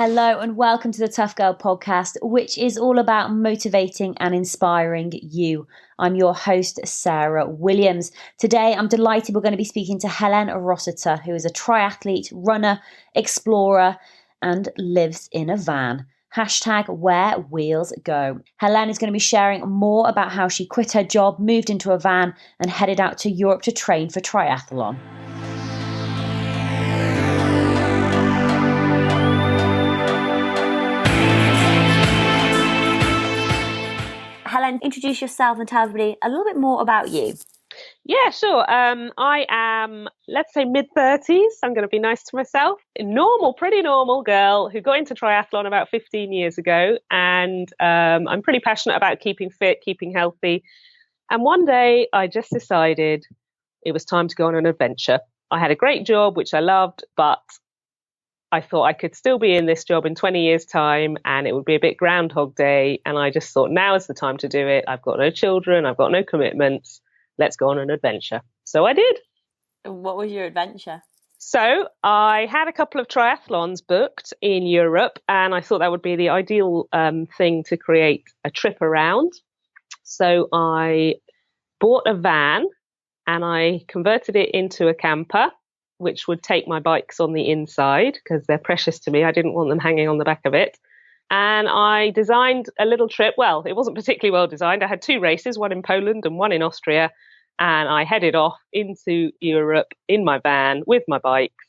Hello and welcome to the Tough Girl podcast, which is all about motivating and inspiring you. I'm your host, Sarah Williams. Today, I'm delighted we're going to be speaking to Helena Rossiter, who is a triathlete, runner, explorer, and lives in a van. Hashtag where wheels go. Hélène is going to be sharing more about how she quit her job, moved into a van, and headed out to Europe to train for triathlon. Hélène, introduce yourself and tell everybody a little bit more about you. Yeah, sure. I am, let's say, mid-30s. I'm going to be nice to myself. A pretty normal girl who got into triathlon about 15 years ago. And I'm pretty passionate about keeping fit, keeping healthy. And one day I just decided it was time to go on an adventure. I had a great job, which I loved, but I thought I could still be in this job in 20 years' time and it would be a bit Groundhog Day. And I just thought, now is the time to do it. I've got no children. I've got no commitments. Let's go on an adventure. So I did. What was your adventure? So I had a couple of triathlons booked in Europe and I thought that would be the ideal thing to create a trip around. So I bought a van and I converted it into a camper, which would take my bikes on the inside because they're precious to me. I didn't want them hanging on the back of it. And I designed a little trip. Well, it wasn't particularly well designed. I had two races, one in Poland and one in Austria. And I headed off into Europe in my van with my bikes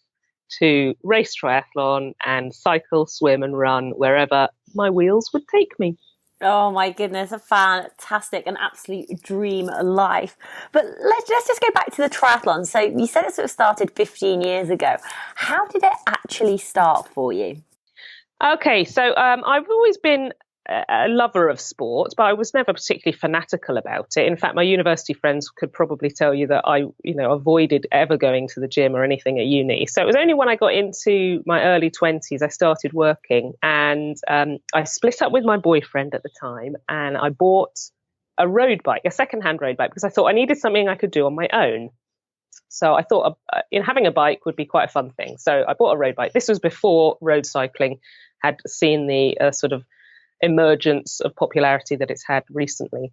to race triathlon and cycle, swim and run wherever my wheels would take me. Oh my goodness, a fantastic and absolute dream life. But let's just go back to the triathlon. So you said it sort of started 15 years ago. How did it actually start for you? Okay, so I've always been a lover of sport, but I was never particularly fanatical about it. In fact, my university friends could probably tell you that I, avoided ever going to the gym or anything at uni. So it was only when I got into my early 20s, I started working and I split up with my boyfriend at the time and I bought a road bike, a secondhand road bike, because I thought I needed something I could do on my own. So I thought having a bike would be quite a fun thing. So I bought a road bike. This was before road cycling had seen the sort of emergence of popularity that it's had recently.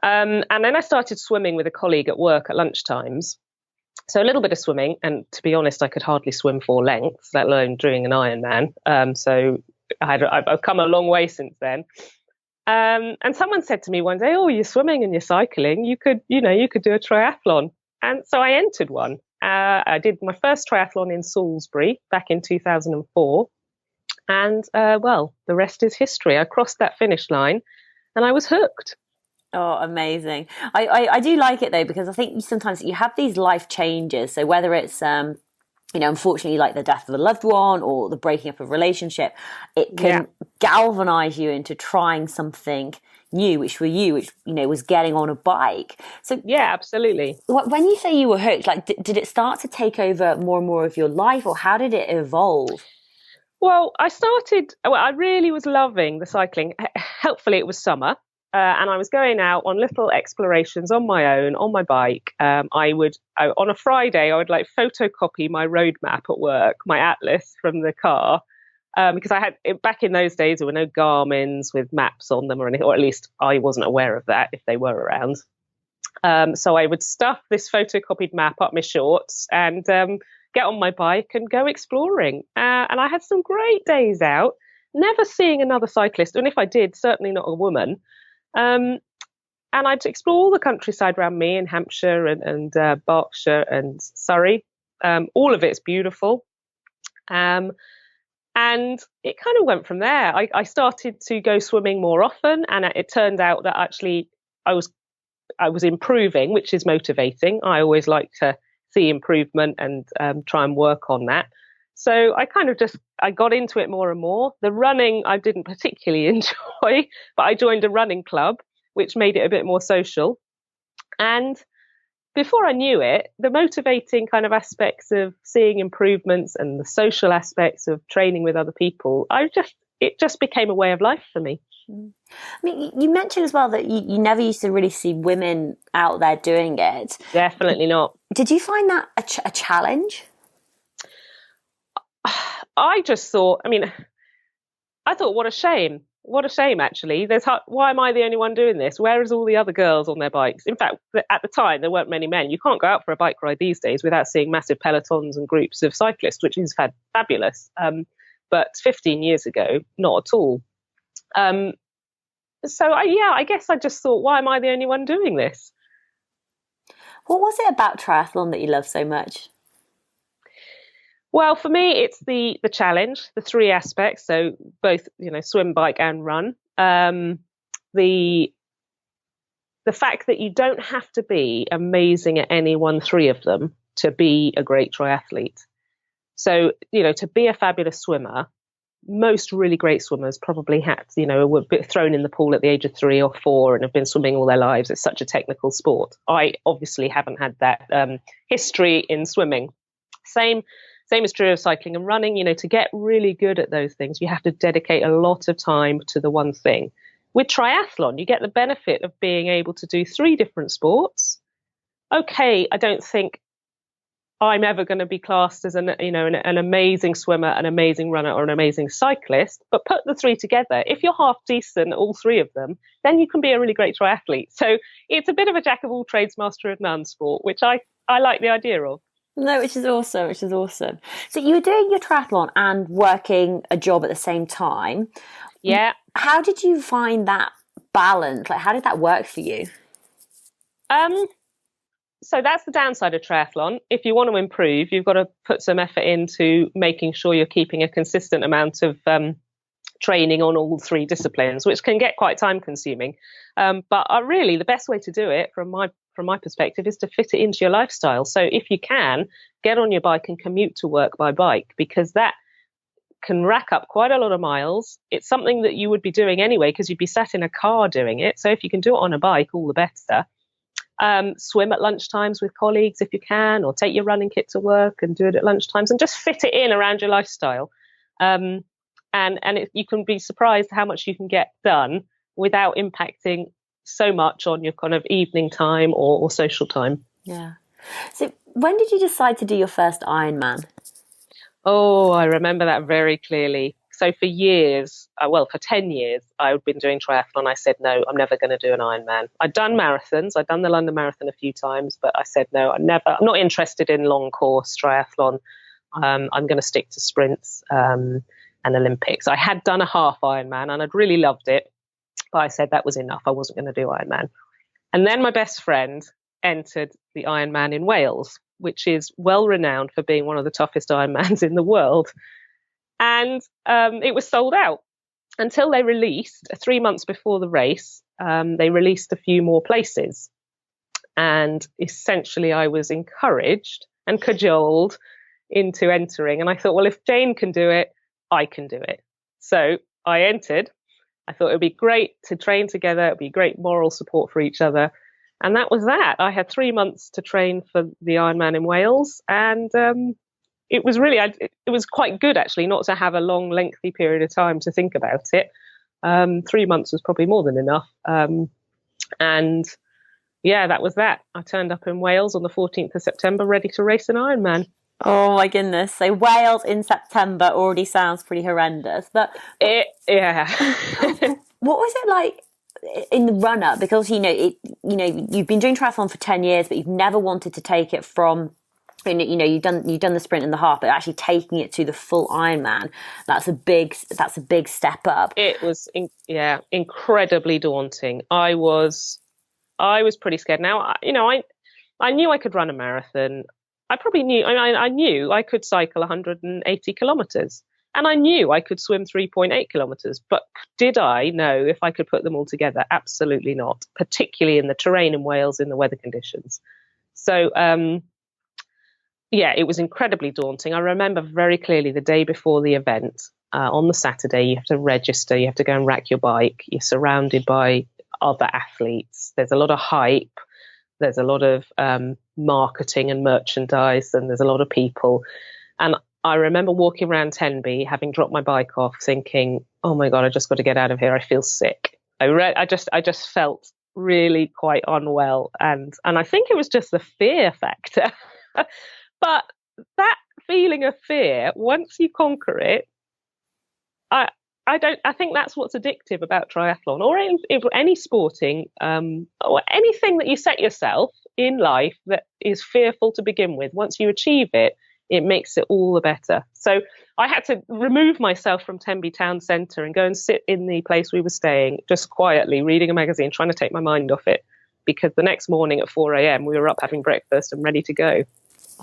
And then I started swimming with a colleague at work at lunchtimes. So a little bit of swimming. And to be honest, I could hardly swim 4 lengths, let alone doing an Ironman. So I've come a long way since then. And someone said to me one day, oh, you're swimming and you're cycling. You could do a triathlon. And so I entered one. I did my first triathlon in Salisbury back in 2004. And, the rest is history. I crossed that finish line and I was hooked. Oh, amazing. I do like it, though, because I think sometimes you have these life changes. So whether it's, unfortunately, like the death of a loved one or the breaking up of a relationship, it can galvanize you into trying something new, which was getting on a bike. So yeah, absolutely. When you say you were hooked, like, did it start to take over more and more of your life, or how did it evolve? Well, I really was loving the cycling. Helpfully, it was summer and I was going out on little explorations on my own, on my bike. On a Friday, I would photocopy my road map at work, my atlas from the car, because back in those days, there were no Garmins with maps on them or anything, or at least I wasn't aware of that if they were around. So I would stuff this photocopied map up my shorts and get on my bike and go exploring. And I had some great days out, never seeing another cyclist. And if I did, certainly not a woman. And I'd explore all the countryside around me in Hampshire and Berkshire and Surrey. All of it's beautiful. And it kind of went from there. I started to go swimming more often. And it turned out that actually I was improving, which is motivating. I always like to see improvement and try and work on that. So I got into it more and more. The running I didn't particularly enjoy, but I joined a running club, which made it a bit more social. And before I knew it, the motivating kind of aspects of seeing improvements and the social aspects of training with other people, it just became a way of life for me. I mean, you mentioned as well that you never used to really see women out there doing it. Definitely not. Did you find that a challenge? I just thought, I thought, what a shame. What a shame, actually. Why am I the only one doing this? Where is all the other girls on their bikes? In fact, at the time, there weren't many men. You can't go out for a bike ride these days without seeing massive pelotons and groups of cyclists, which is fabulous. But 15 years ago, not at all. I guess I just thought, why am I the only one doing this? What was it about triathlon that you love so much? Well, for me, it's the challenge, the three aspects. So both, swim, bike, and run. The fact that you don't have to be amazing at any three of them to be a great triathlete. So, to be a fabulous swimmer, most really great swimmers probably were thrown in the pool at the age of 3 or 4 and have been swimming all their lives. It's such a technical sport. I obviously haven't had that history in swimming. Same is true of cycling and running. To get really good at those things, you have to dedicate a lot of time to the one thing. With triathlon, you get the benefit of being able to do 3 different sports. Okay, I don't think I'm ever going to be classed as an amazing swimmer, an amazing runner, or an amazing cyclist, but put the 3 together. If you're half decent at all 3 of them, then you can be a really great triathlete. So it's a bit of a jack of all trades, master of none sport, which I like the idea of. No, which is awesome. So you were doing your triathlon and working a job at the same time. Yeah. How did you find that balance? Like, how did that work for you? So that's the downside of triathlon. If you want to improve, you've got to put some effort into making sure you're keeping a consistent amount of training on all 3 disciplines, which can get quite time consuming. But really, the best way to do it from my perspective is to fit it into your lifestyle. So if you can, get on your bike and commute to work by bike, because that can rack up quite a lot of miles. It's something that you would be doing anyway because you'd be sat in a car doing it. So if you can do it on a bike, all the better. Swim at lunchtimes with colleagues if you can, or take your running kit to work and do it at lunchtimes, and just fit it in around your lifestyle. And you can be surprised how much you can get done without impacting so much on your kind of evening time or social time. Yeah. So when did you decide to do your first Ironman? Oh, I remember that very clearly. So for years, for 10 years, I've been doing triathlon. I said, no, I'm never going to do an Ironman. I'd done marathons. I'd done the London Marathon a few times, but I said, no, I'm not interested in long course triathlon. I'm going to stick to sprints and Olympics. I had done a half Ironman and I'd really loved it, but I said that was enough. I wasn't going to do Ironman. And then my best friend entered the Ironman in Wales, which is well renowned for being one of the toughest Ironmans in the world. And it was sold out until they released, 3 months before the race, they released a few more places. And essentially I was encouraged and cajoled into entering. And I thought, well, if Jane can do it, I can do it. So I entered. I thought it would be great to train together. It would be great moral support for each other. And that was that. I had 3 months to train for the Ironman in Wales. And it was really, it was quite good actually, not to have a long, lengthy period of time to think about it. 3 months was probably more than enough. And yeah, that was that. I turned up in Wales on the 14th of September, ready to race an Ironman. Oh my goodness. So Wales in September already sounds pretty horrendous. But yeah. What was it like in the run up? Because, you've been doing triathlon for 10 years, but you've never wanted to take it from, you've done the sprint and the half, but actually taking it to the full Ironman, that's a big step up. It was, incredibly daunting. I was pretty scared. Now, I knew I could run a marathon. I knew I could cycle 180 kilometers, and I knew I could swim 3.8 kilometers. But did I know if I could put them all together? Absolutely not, particularly in the terrain in Wales, in the weather conditions. So, it was incredibly daunting. I remember very clearly the day before the event, on the Saturday, you have to register, you have to go and rack your bike. You're surrounded by other athletes. There's a lot of hype. There's a lot of marketing and merchandise, and there's a lot of people. And I remember walking around Tenby, having dropped my bike off, thinking, "Oh my God, I just got to get out of here. I feel sick." I just felt really quite unwell, and I think it was just the fear factor. But that feeling of fear, once you conquer it, I think that's what's addictive about triathlon, or any sporting, or anything that you set yourself in life that is fearful to begin with. Once you achieve it, it makes it all the better. So I had to remove myself from Tenby Town Centre and go and sit in the place we were staying, just quietly reading a magazine, trying to take my mind off it, because the next morning at 4 a.m. we were up having breakfast and ready to go.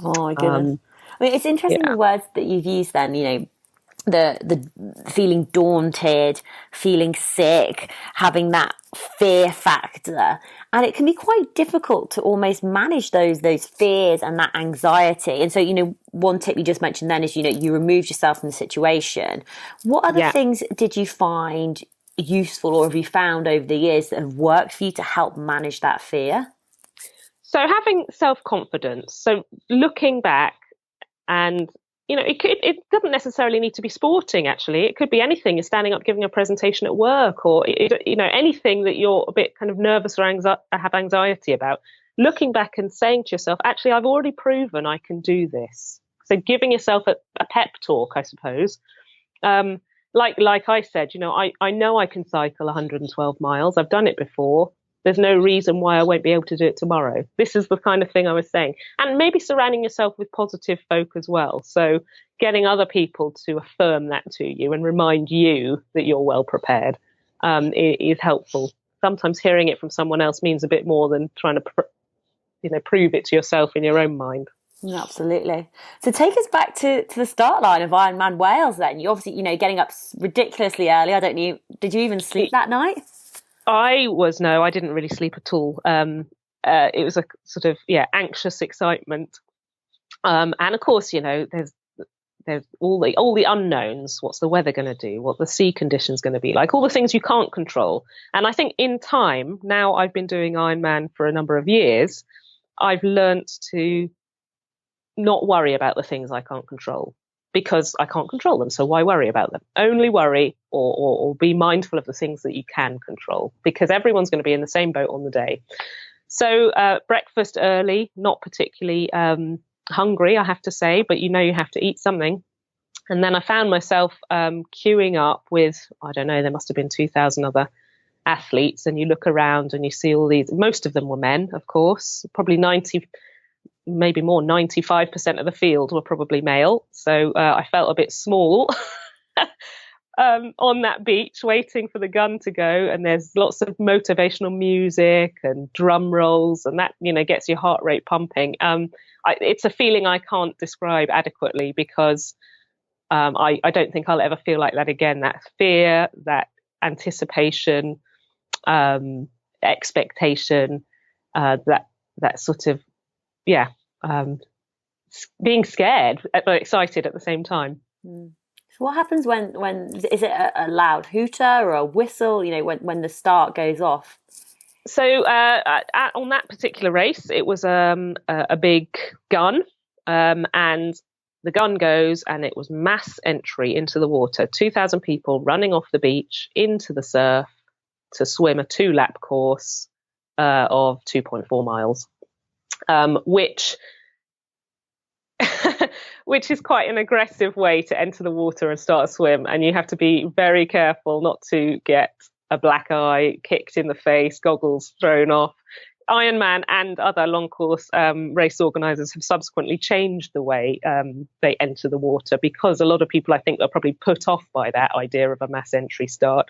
Oh my goodness. I mean, it's interesting the words that you've used then, the feeling daunted, feeling sick, having that fear factor. And it can be quite difficult to almost manage those fears and that anxiety. And so, one tip you just mentioned then is, you removed yourself from the situation. What other things did you find useful, or have you found over the years that have worked for you to help manage that fear? So having self-confidence, so looking back, and it doesn't necessarily need to be sporting, actually. It could be anything. You're standing up giving a presentation at work, or anything that you're a bit kind of nervous or have anxiety about. Looking back and saying to yourself, actually, I've already proven I can do this. So giving yourself a pep talk, I suppose. Like I said, I know I can cycle 112 miles. I've done it before. There's no reason why I won't be able to do it tomorrow. This is the kind of thing I was saying. And maybe surrounding yourself with positive folk as well. So getting other people to affirm that to you and remind you that you're well prepared is helpful. Sometimes hearing it from someone else means a bit more than trying to prove it to yourself in your own mind. Absolutely. So take us back to the start line of Ironman Wales then. You obviously, getting up ridiculously early. Did you even sleep that night? I didn't really sleep at all. It was a sort of, anxious excitement. And of course, there's all the unknowns. What's the weather going to do? What the sea conditions going to be like? All the things you can't control. And I think in time, now I've been doing Ironman for a number of years, I've learnt to not worry about the things I can't control, because I can't control them. So why worry about them? Only worry or be mindful of the things that you can control, because everyone's going to be in the same boat on the day. So breakfast early, not particularly hungry, I have to say, but you have to eat something. And then I found myself queuing up with, I don't know, there must have been 2,000 other athletes. And you look around and you see all these, most of them were men, of course, probably 95% of the field were probably male. So I felt a bit small on that beach waiting for the gun to go. And there's lots of motivational music and drum rolls, and that, gets your heart rate pumping. It's a feeling I can't describe adequately, because I don't think I'll ever feel like that again. That fear, that anticipation, expectation, that sort of, being scared but excited at the same time. So what happens when is it a loud hooter or a whistle, when the start goes off? So on that particular race, it was a big gun, and the gun goes, and it was mass entry into the water. 2,000 people running off the beach into the surf to swim a 2-lap course of 2.4 miles. Which is quite an aggressive way to enter the water and start a swim. And you have to be very careful not to get a black eye, kicked in the face, goggles thrown off. Ironman and other long course race organisers have subsequently changed the way they enter the water, because a lot of people, I think, are probably put off by that idea of a mass entry start.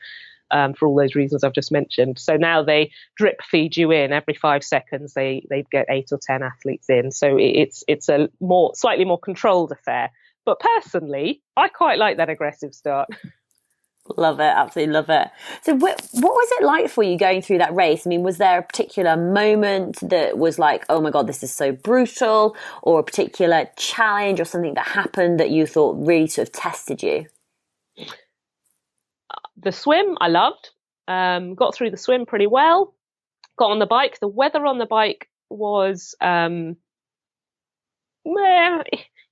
For all those reasons I've just mentioned. So now they drip feed you in every 5 seconds. They get 8 or 10 athletes in. So it's a slightly more controlled affair. But personally, I quite like that aggressive start. Love it, absolutely love it. So what was it like for you going through that race? I mean, was there a particular moment that was like, oh my God, this is so brutal, or a particular challenge or something that happened that you thought really sort of tested you? The swim, I loved. Got through the swim pretty well. Got on the bike. The weather on the bike was, it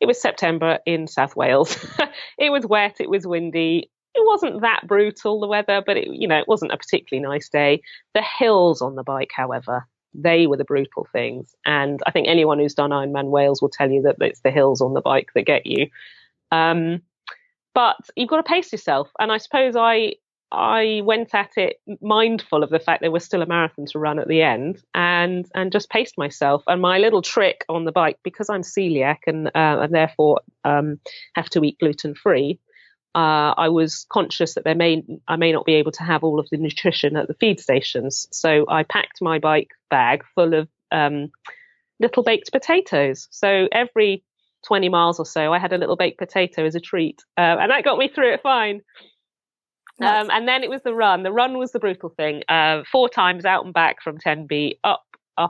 was September in South Wales. It was wet. It was windy. It wasn't that brutal, the weather, but it wasn't a particularly nice day. The hills on the bike, however, they were the brutal things. And I think anyone who's done Ironman Wales will tell you that it's the hills on the bike that get you. but you've got to pace yourself. And I suppose I went at it mindful of the fact there was still a marathon to run at the end, and just paced myself. And my little trick on the bike, because I'm celiac and therefore have to eat gluten-free, I was conscious that I may not be able to have all of the nutrition at the feed stations. So I packed my bike bag full of little baked potatoes. So every 20 miles or so, I had a little baked potato as a treat. And that got me through it fine. And then it was the run. The run was the brutal thing. 4 times out and back from Tenby, up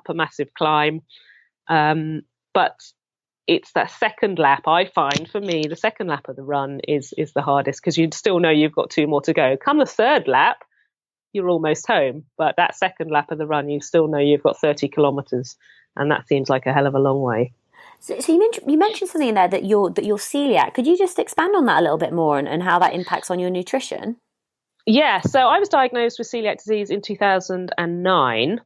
a massive climb. But it's that second lap, I find, for me, the second lap of the run is the hardest, because you'd still know you've got 2 more to go. Come the third lap, you're almost home. But that second lap of the run, you still know you've got 30 kilometres. And that seems like a hell of a long way. So you mentioned something in there that you're celiac. Could you just expand on that a little bit more and how that impacts on your nutrition? Yeah, so I was diagnosed with celiac disease in 2009.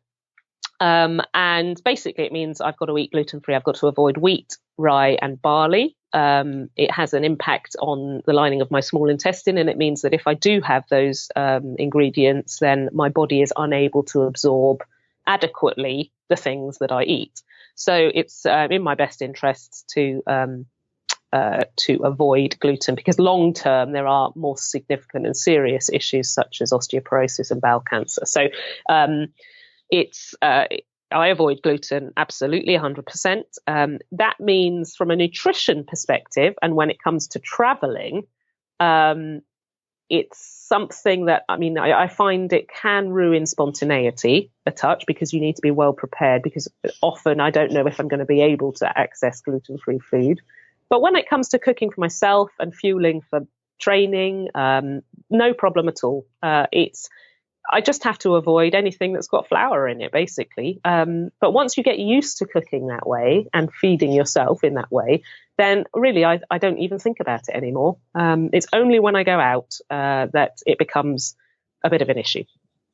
And basically it means I've got to eat gluten-free. I've got to avoid wheat, rye and barley. It has an impact on the lining of my small intestine, and it means that if I do have those ingredients, then my body is unable to absorb adequately the things that I eat. So it's in my best interests to avoid gluten, because long term there are more significant and serious issues such as osteoporosis and bowel cancer. So I avoid gluten absolutely 100%. That means from a nutrition perspective, and when it comes to traveling, it's something that, I find it can ruin spontaneity a touch, because you need to be well prepared, because often I don't know if I'm going to be able to access gluten-free food. But when it comes to cooking for myself and fueling for training, no problem at all. I just have to avoid anything that's got flour in it, basically. But once you get used to cooking that way and feeding yourself in that way, then really I don't even think about it anymore. It's only when I go out that it becomes a bit of an issue.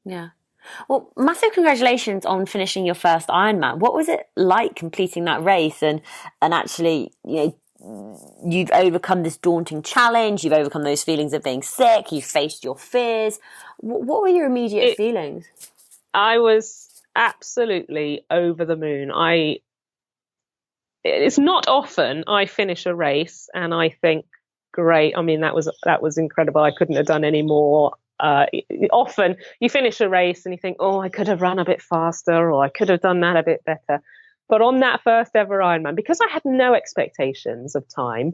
Yeah. Well, massive congratulations on finishing your first Ironman. What was it like completing that race and actually, you've overcome this daunting challenge, you've overcome those feelings of being sick, you've faced your fears. What were your immediate feelings? I was absolutely over the moon. It's not often I finish a race and I think, great, that was incredible, I couldn't have done any more. Often you finish a race and you think, I could have run a bit faster, or I could have done that a bit better. But on that first ever Ironman, because I had no expectations of time,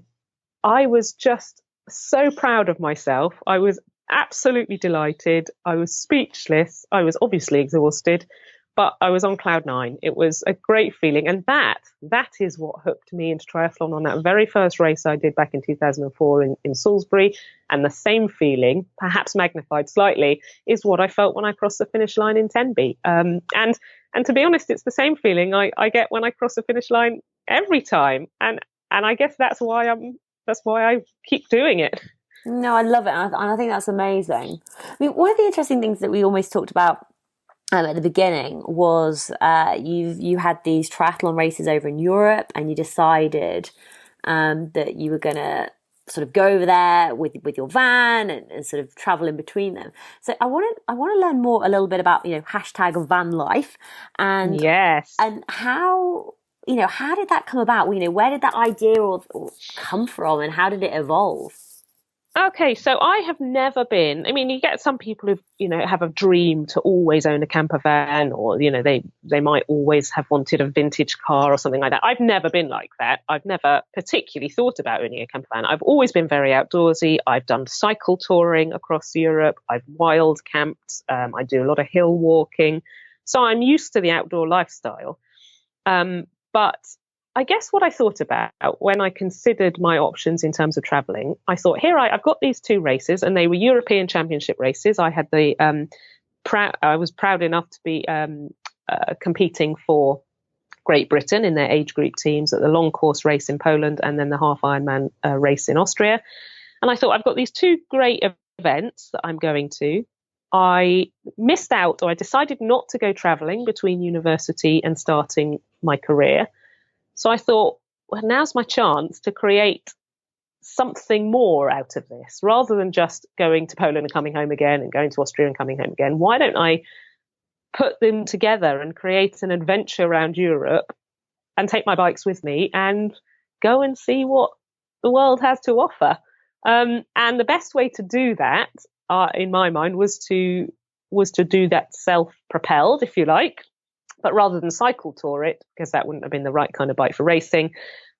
I was just so proud of myself. I was absolutely delighted. I was speechless. I was obviously exhausted, but I was on cloud 9. It was a great feeling. And that is what hooked me into triathlon on that very first race I did back in 2004 in Salisbury. And the same feeling, perhaps magnified slightly, is what I felt when I crossed the finish line in Tenby. And to be honest, it's the same feeling I get when I cross the finish line every time. And I guess that's why I keep doing it. No, I love it. And I think that's amazing. One of the interesting things that we almost talked about at the beginning was you had these triathlon races over in Europe, and you decided that you were going to sort of go over there with your van and sort of travel in between them. So I want to learn more a little bit about hashtag van life and yes, and how did that come about? Where did that idea or come from, and how did it evolve? Okay, so I have never been. You get some people who have a dream to always own a camper van, or they might always have wanted a vintage car or something like that. I've never been like that. I've never particularly thought about owning a camper van. I've always been very outdoorsy. I've done cycle touring across Europe. I've wild camped. I do a lot of hill walking, so I'm used to the outdoor lifestyle. But I guess what I thought about when I considered my options in terms of traveling, I thought, I've got these 2 races, and they were European Championship races. I had I was proud enough to be competing for Great Britain in their age group teams at the long course race in Poland, and then the half Ironman race in Austria. And I thought, I've got these 2 great events that I'm going to. I missed out, or I decided not to go traveling between university and starting my career. So I thought, well, now's my chance to create something more out of this, rather than just going to Poland and coming home again and going to Austria and coming home again. Why don't I put them together and create an adventure around Europe and take my bikes with me and go and see what the world has to offer? And the best way to do that, in my mind, was to do that self-propelled, if you like, but rather than cycle tour it, because that wouldn't have been the right kind of bike for racing.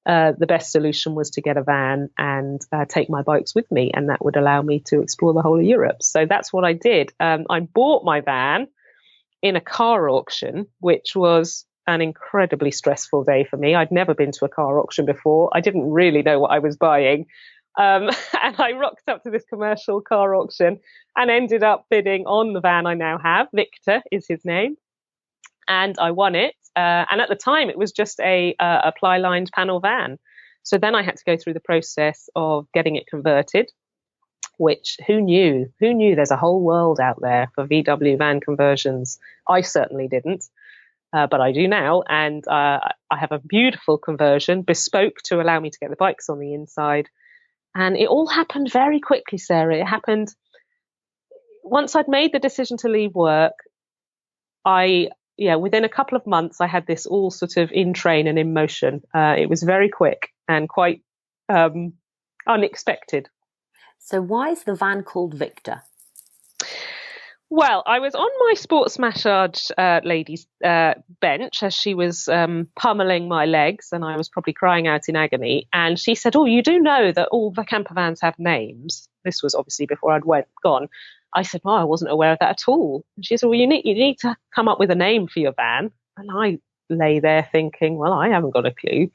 The best solution was to get a van and take my bikes with me, and that would allow me to explore the whole of Europe. So that's what I did. I bought my van in a car auction, which was an incredibly stressful day for me. I'd never been to a car auction before. I didn't really know what I was buying. And I rocked up to this commercial car auction and ended up bidding on the van I now have. Victor is his name. And I won it. And at the time, it was just a ply-lined panel van. So then I had to go through the process of getting it converted, which who knew? Who knew there's a whole world out there for VW van conversions? I certainly didn't, but I do now. And I have a beautiful conversion, bespoke to allow me to get the bikes on the inside. And it all happened very quickly, Sarah. It happened once I'd made the decision to leave work. Within a couple of months, I had this all sort of in train and in motion. It was very quick and quite unexpected. So why is the van called Victor? Well, I was on my sports massage lady's bench as she was pummeling my legs, and I was probably crying out in agony. And she said, "Oh, you do know that all the camper vans have names?" This was obviously before I'd gone. I said, "Oh, I wasn't aware of that at all." And she said, "Well, you need to come up with a name for your van." And I lay there thinking, well, I haven't got a clue.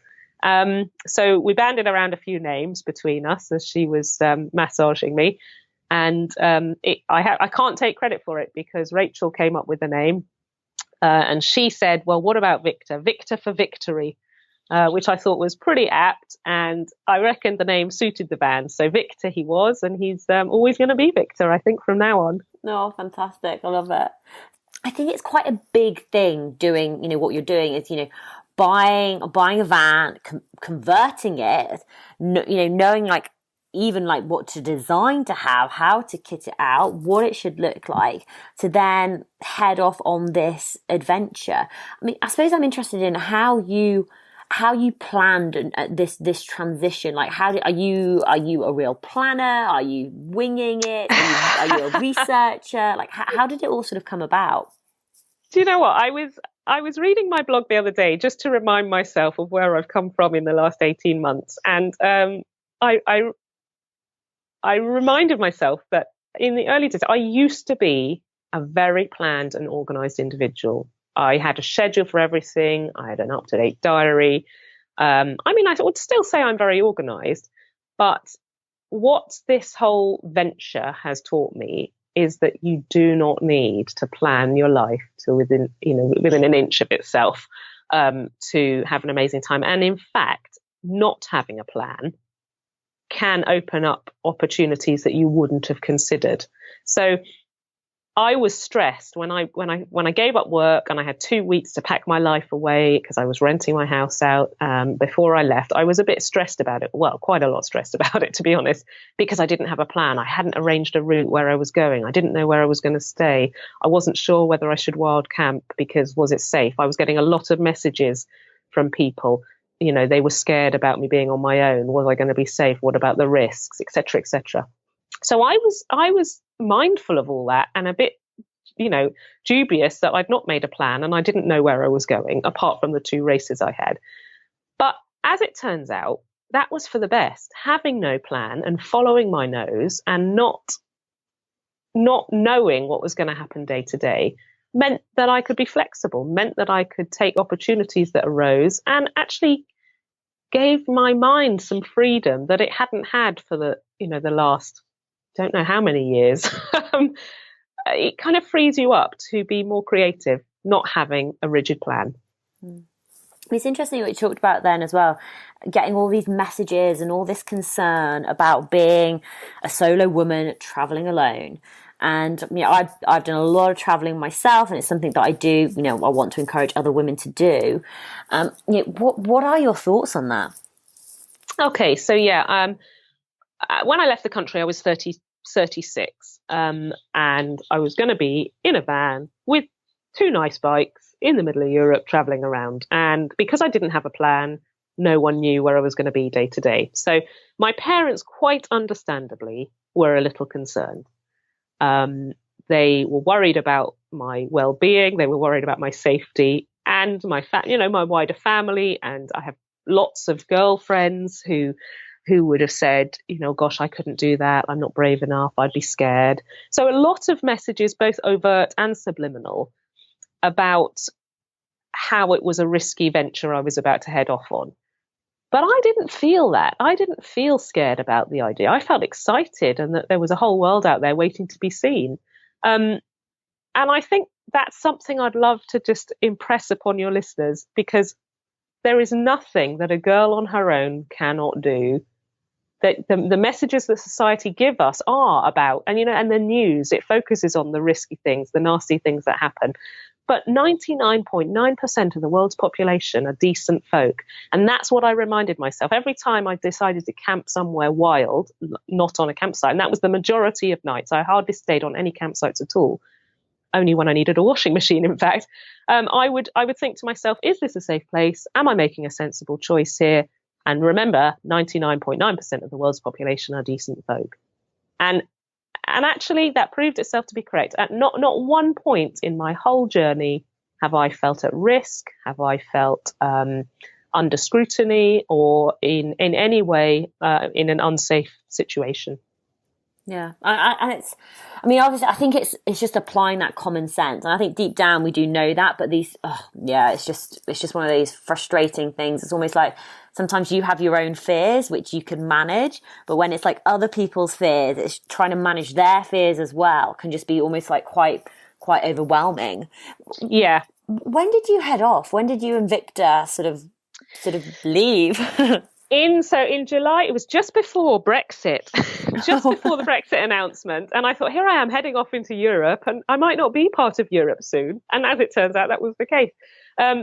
So we banded around a few names between us as she was massaging me. And I can't take credit for it, because Rachel came up with the name. And she said, "Well, what about Victor? Victor for victory," which I thought was pretty apt. And I reckoned the name suited the van. So Victor he was, and he's always going to be Victor, I think, from now on. Oh, fantastic. I love it. I think it's quite a big thing doing, what you're doing is, buying a van, converting it, knowing like, even like what to design to have, how to kit it out, what it should look like, to then head off on this adventure. I mean, I suppose I'm interested in how you planned this transition. Like, are you a real planner? Are you winging it? Are you a researcher? Like, how did it all sort of come about? Do you know what? I was reading my blog the other day just to remind myself of where I've come from in the last 18 months. And I reminded myself that in the early days, I used to be a very planned and organized individual. I had a schedule for everything. I had an up-to-date diary. I would still say I'm very organized, but what this whole venture has taught me is that you do not need to plan your life to within an inch of itself to have an amazing time. And in fact, not having a plan can open up opportunities that you wouldn't have considered. So I was stressed when I gave up work and I had 2 weeks to pack my life away because I was renting my house out before I left. I was a bit stressed about it. Well, quite a lot stressed about it, to be honest, because I didn't have a plan. I hadn't arranged a route where I was going. I didn't know where I was going to stay. I wasn't sure whether I should wild camp because was it safe? I was getting a lot of messages from people. They were scared about me being on my own. Was I going to be safe? What about the risks, et cetera, et cetera. So I was mindful of all that and a bit, dubious that I'd not made a plan and I didn't know where I was going, apart from the 2 races I had. But as it turns out, that was for the best. Having no plan and following my nose and not knowing what was going to happen day to day meant that I could be flexible, meant that I could take opportunities that arose and actually gave my mind some freedom that it hadn't had for the last, don't know how many years. It kind of frees you up to be more creative, not having a rigid plan. It's interesting what you talked about then as well, getting all these messages and all this concern about being a solo woman traveling alone. And I've done a lot of traveling myself, and it's something that I do. I want to encourage other women to do. What are your thoughts on that? Okay, so when I left the country, I was 36, and I was going to be in a van with 2 nice bikes in the middle of Europe traveling around. And because I didn't have a plan, no one knew where I was going to be day to day. So my parents, quite understandably, were a little concerned. They were worried about my well-being. They were worried about my safety and my my wider family. And I have lots of girlfriends who would have said, gosh, I couldn't do that. I'm not brave enough. I'd be scared. So a lot of messages, both overt and subliminal, about how it was a risky venture I was about to head off on. But I didn't feel that. I didn't feel scared about the idea. I felt excited and that there was a whole world out there waiting to be seen. And I think that's something I'd love to just impress upon your listeners, because there is nothing that a girl on her own cannot do. That the messages that society give us are about, and the news, it focuses on the risky things, the nasty things that happen. But 99.9% of the world's population are decent folk. And that's what I reminded myself every time I decided to camp somewhere wild, not on a campsite. And that was the majority of nights. I hardly stayed on any campsites at all, only when I needed a washing machine, in fact. I would think to myself, is this a safe place? Am I making a sensible choice here? And remember, 99.9% of the world's population are decent folk. And actually, that proved itself to be correct. At not one point in my whole journey have I felt at risk, have I felt under scrutiny, or in any way in an unsafe situation. Yeah, and it's, obviously, I think it's just applying that common sense, and I think deep down we do know that. But it's just one of these frustrating things. It's almost like sometimes you have your own fears which you can manage, but when it's like other people's fears, it's trying to manage their fears as well can just be almost like quite overwhelming. Yeah. When did you head off? When did you and Victor sort of leave? In July, it was just before Brexit, just before the Brexit announcement. And I thought, here I am heading off into Europe, and I might not be part of Europe soon. And as it turns out, that was the case.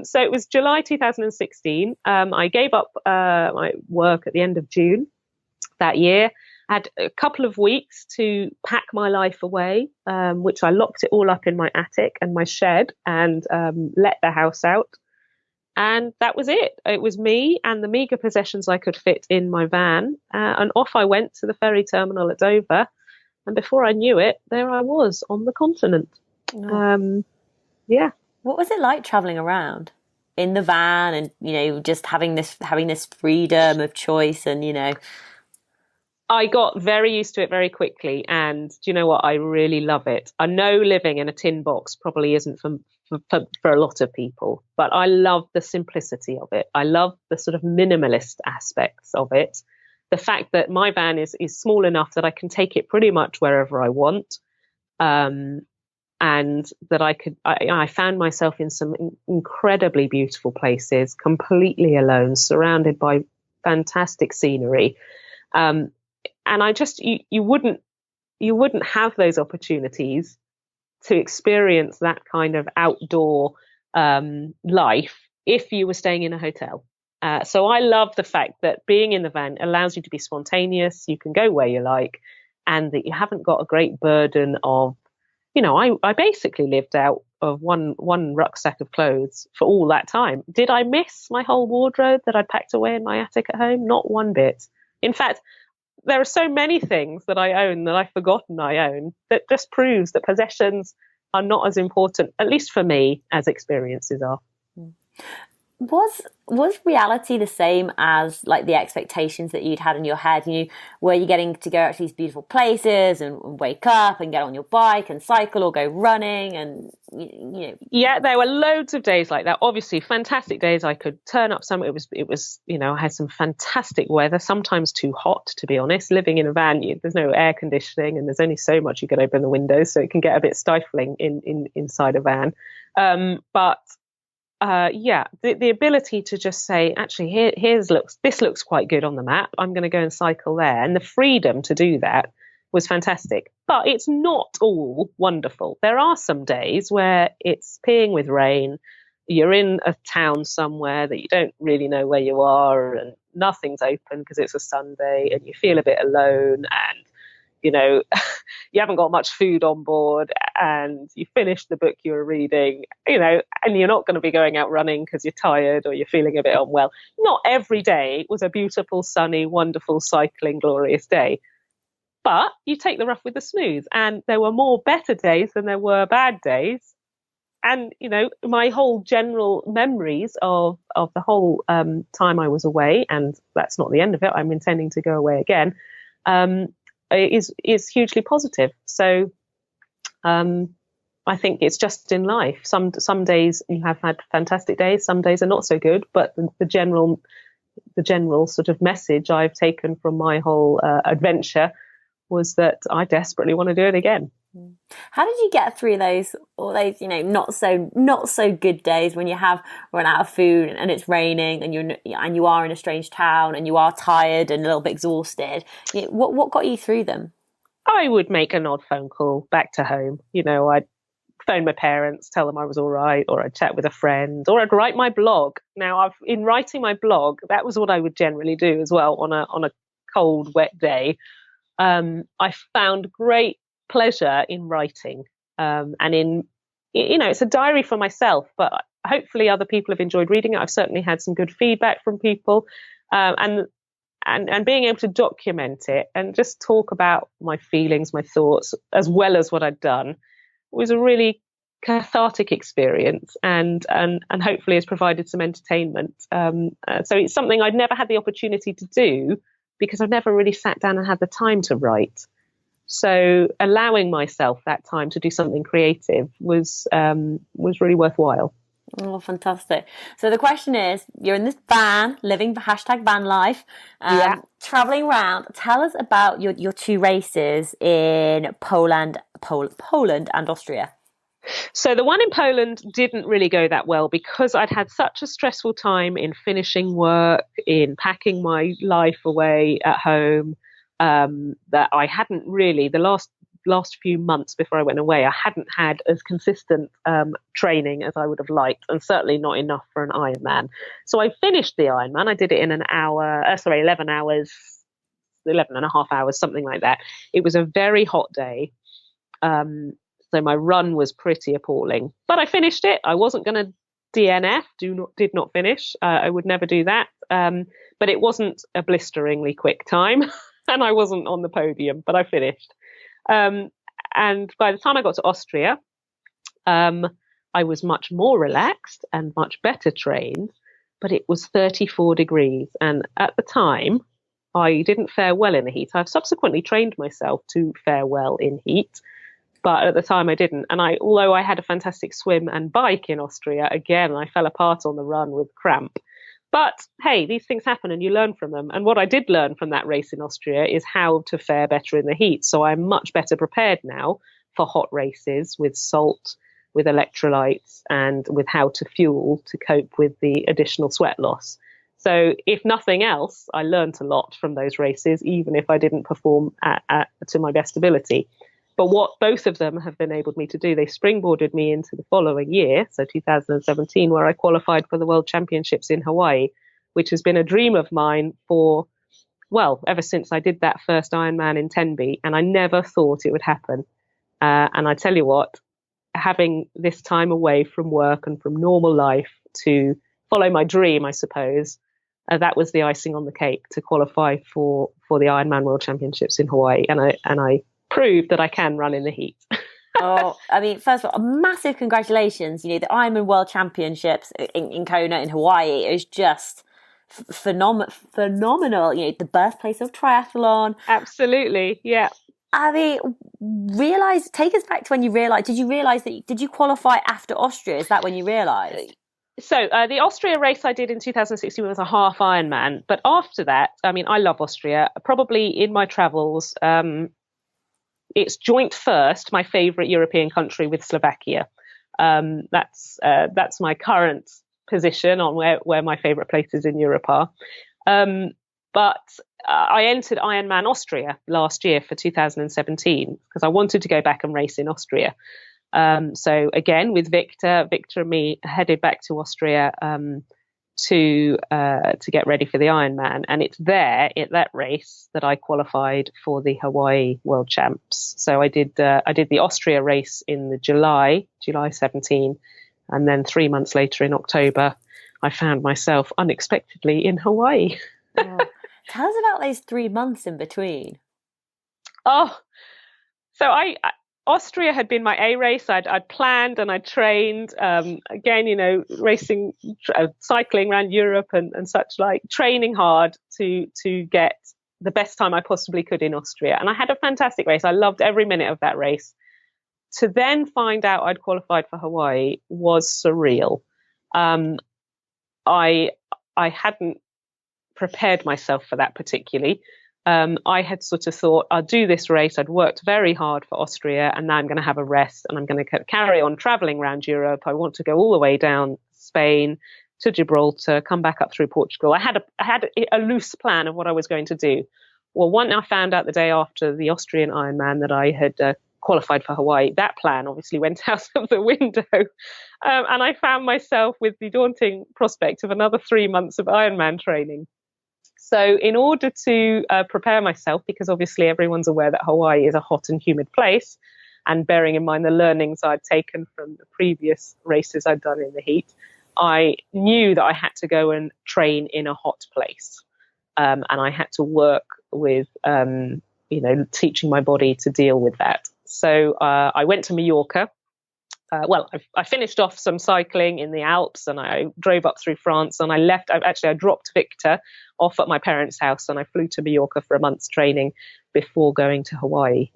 So it was July 2016. I gave up my work at the end of June that year. I had a couple of weeks to pack my life away, which I locked it all up in my attic and my shed and let the house out. And that was it. It was me and the meagre possessions I could fit in my van. And off I went to the ferry terminal at Dover. And before I knew it, there I was on the continent. Oh. Yeah. What was it like traveling around in the van and, just having this freedom of choice and, I got very used to it very quickly. And do you know what? I really love it. I know living in a tin box probably isn't for a lot of people, but I love the simplicity of it. I love the sort of minimalist aspects of it. The fact that my van is small enough that I can take it pretty much wherever I want. And that I found myself in some incredibly beautiful places, completely alone, surrounded by fantastic scenery. And I just, you wouldn't have those opportunities to experience that kind of outdoor life if you were staying in a hotel. So I love the fact that being in the van allows you to be spontaneous. You can go where you like, and that you haven't got a great burden of, I basically lived out of one rucksack of clothes for all that time. Did I miss my whole wardrobe that I'd packed away in my attic at home? Not one bit. In fact, there are so many things that I own that I've forgotten I own, that just proves that possessions are not as important, at least for me, as experiences are. Was reality the same as like the expectations that you'd had in your head? Were you getting to go out to these beautiful places and wake up and get on your bike and cycle or go running and Yeah, there were loads of days like that. Obviously, fantastic days. I could turn up somewhere. It was I had some fantastic weather. Sometimes too hot, to be honest. Living in a van, there's no air conditioning and there's only so much you can open the windows, so it can get a bit stifling inside a van. The ability to just say, actually, this looks quite good on the map. I'm going to go and cycle there. And the freedom to do that was fantastic. But it's not all wonderful. There are some days where it's peeing with rain. you're in a town somewhere that you don't really know where you are, and nothing's open because it's a Sunday, and you feel a bit alone, and you haven't got much food on board, and you finished the book you were reading, and you're not going to be going out running because you're tired or you're feeling a bit unwell. Not every day was a beautiful, sunny, wonderful, cycling, glorious day. But you take the rough with the smooth, and there were more better days than there were bad days. And, my whole general memories of the whole time I was away, and that's not the end of it, I'm intending to go away again, is hugely positive. So I think it's just in life. Some days you have had fantastic days, some days are not so good, but the general sort of message I've taken from my whole adventure was that I desperately want to do it again. How did you get through all those not so good days when you have run out of food and it's raining and you are in a strange town and you are tired and a little bit exhausted? What got you through them? I would make an odd phone call back to home. I'd phone my parents, tell them I was all right, or I'd chat with a friend, or I'd write my blog. Now, in writing my blog, that was what I would generally do as well on a cold, wet day. I found great pleasure in writing, and in it's a diary for myself, but hopefully other people have enjoyed reading it. I've certainly had some good feedback from people, and being able to document it and just talk about my feelings, my thoughts, as well as what I'd done, was a really cathartic experience, and hopefully has provided some entertainment. So it's something I'd never had the opportunity to do because I've never really sat down and had the time to write. So allowing myself that time to do something creative was really worthwhile. Oh, fantastic. So the question is, you're in this van, living #van life, traveling around. Tell us about your two races in Poland and Austria. So the one in Poland didn't really go that well because I'd had such a stressful time in finishing work, in packing my life away at home, that I hadn't really, the last few months before I went away, I hadn't had as consistent training as I would have liked, and certainly not enough for an Ironman. So I finished the Ironman. I did it in 11 hours, 11 and a half hours, something like that. It was a very hot day. So my run was pretty appalling, but I finished it. I wasn't going to DNF, did not finish. I would never do that. But it wasn't a blisteringly quick time, and I wasn't on the podium, but I finished. And by the time I got to Austria, I was much more relaxed and much better trained, but it was 34 degrees. And at the time, I didn't fare well in the heat. I've subsequently trained myself to fare well in heat, but at the time I didn't. And although I had a fantastic swim and bike in Austria, again, I fell apart on the run with cramp. But hey, these things happen and you learn from them. And what I did learn from that race in Austria is how to fare better in the heat. So I'm much better prepared now for hot races with salt, with electrolytes, and with how to fuel to cope with the additional sweat loss. So if nothing else, I learned a lot from those races, even if I didn't perform to my best ability. But what both of them have enabled me to do, they springboarded me into the following year, so 2017, where I qualified for the World Championships in Hawaii, which has been a dream of mine ever since I did that first Ironman in Tenby, and I never thought it would happen. And I tell you what, having this time away from work and from normal life to follow my dream, I suppose, that was the icing on the cake to qualify for the Ironman World Championships in Hawaii, and I proved that I can run in the heat. Oh, I mean, first of all, a massive congratulations. The Ironman World Championships in Kona in Hawaii is just phenomenal. The birthplace of triathlon. Absolutely, yeah. I mean, take us back to when you realised, did you qualify after Austria? Is that when you realised? So the Austria race I did in 2016 was a half Ironman. But after that, I mean, I love Austria. Probably in my travels, it's joint first, my favourite European country with Slovakia. That's my current position on where my favourite places in Europe are. But I entered Ironman Austria last year for 2017 because I wanted to go back and race in Austria. So again, with Victor and me headed back to Austria to get ready for the Ironman, and it's there at that race that I qualified for the Hawaii World Champs. So I did the Austria race in the July 17, and then 3 months later in October, I found myself unexpectedly in Hawaii. Oh, tell us about those 3 months in between. Oh, so Austria had been my A race. I'd planned and I'd trained, again, racing, cycling around Europe and such, like, training hard to get the best time I possibly could in Austria. And I had a fantastic race. I loved every minute of that race. To then find out I'd qualified for Hawaii was surreal. I hadn't prepared myself for that particularly. I had sort of thought, I'll do this race. I'd worked very hard for Austria, and now I'm going to have a rest, and I'm going to carry on traveling around Europe. I want to go all the way down Spain to Gibraltar, come back up through Portugal. I had a loose plan of what I was going to do. Well, when I found out the day after the Austrian Ironman that I had qualified for Hawaii, that plan obviously went out of the window. And I found myself with the daunting prospect of another 3 months of Ironman training. So in order to prepare myself, because obviously everyone's aware that Hawaii is a hot and humid place, and bearing in mind the learnings I'd taken from the previous races I'd done in the heat, I knew that I had to go and train in a hot place. And I had to work with, teaching my body to deal with that. So I went to Mallorca. I finished off some cycling in the Alps, and I drove up through France, and I left. I dropped Victor off at my parents' house, and I flew to Mallorca for a month's training before going to Hawaii.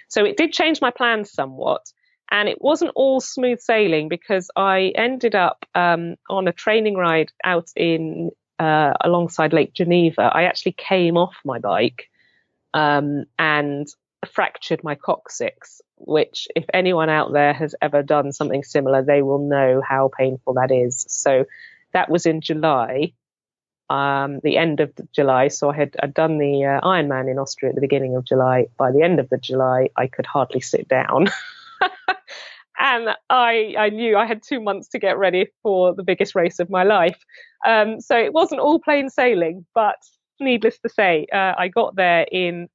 So it did change my plans somewhat, and it wasn't all smooth sailing, because I ended up on a training ride out in alongside Lake Geneva. I actually came off my bike and fractured my coccyx, which, if anyone out there has ever done something similar, they will know how painful that is. So that was in July, the end of July. So I'd done the Ironman in Austria at the beginning of July. By the end of the July, I could hardly sit down. And I knew I had 2 months to get ready for the biggest race of my life. So it wasn't all plain sailing, but needless to say, I got there in